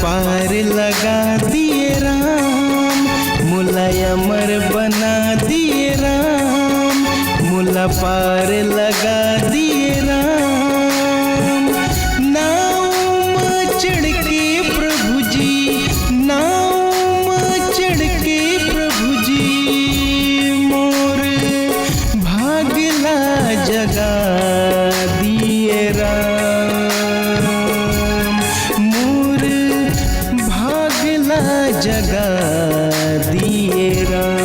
पार लगा दिए राम, मुला अमर बना दिए राम, मुला पार लगा दिए राम। नाव में चढ़ के प्रभु जी, नाव में चढ़ के प्रभु जी, मोर भागला जगा दिए राम, मोर भागला जगा दिए राम।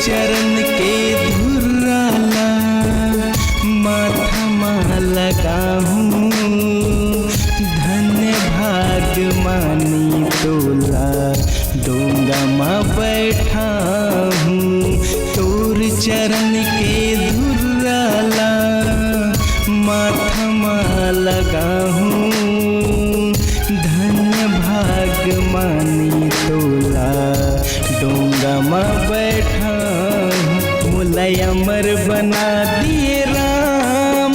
चरण के धुर्राला माथा मा लगाहूँ, धन्य भाग मानी तोला डोंगा मा बैठा हूँ। तोर चरण के धुर्राला माथा मा लगाहूँ, धन्य भाग मानी तोला डोंगा मा बैठा। मुला अमर बना दिए राम,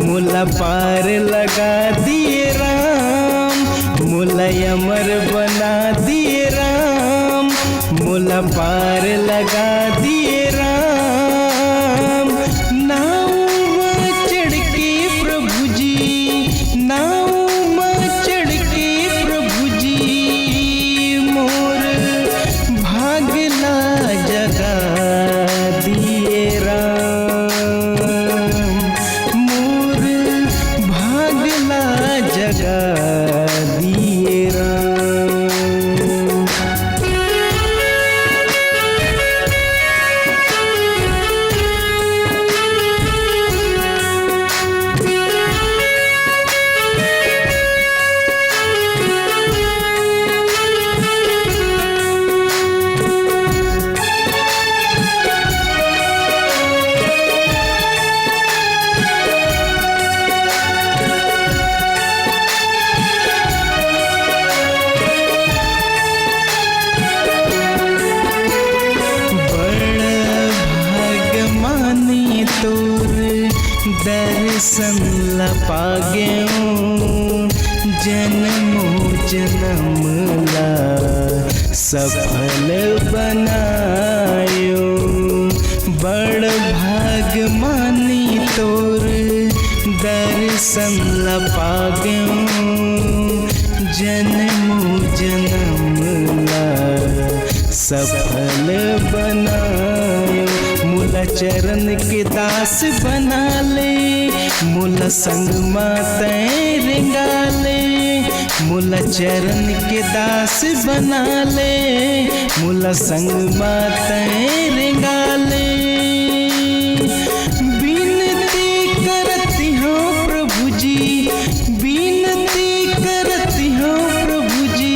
मुला पार लगा दिए राम, मुला अमर बना दिए राम, मुला पार लगा दिए राम। नाव में चढ़ के प्रभु जी, नाव में चढ़ के प्रभु जी, मोर भागला जगा दिए राम, मोर भागला जगा दिए राम। दर्शन ला पाग्यों जन्मो जन्म ला सफल बनायो, बड़ भाग मानी तोर दर्शन ला पाग्यों जन्मो जन्म ला सफल बनायो। मुला चरण के दास बना ले, मुला संग माते रिंगा ले, मुला चरण के दास बना ले, मुला संग माते रिंगा ले। विनती करती हूँ प्रभु जी, विनती करती हूँ प्रभु जी,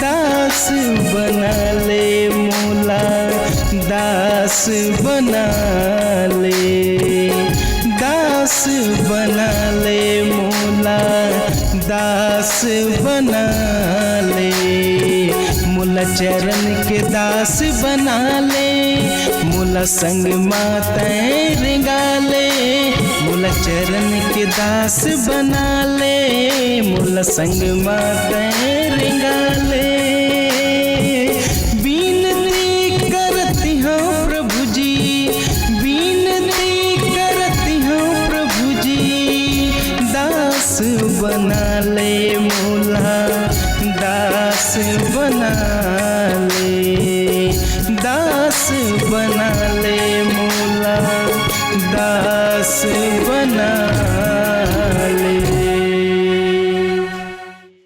दास बना ले मुला, दास बना ले, दास बना ले मुला, दास बना ले। मुला चरण के दास बना ले, मुला संग माते रिंगा ले, मुला चरण के दास बना ले, मुला संग माते रिंगा ले। बना ले मुला, दास बना ले, दास बना ले मुला, दास बना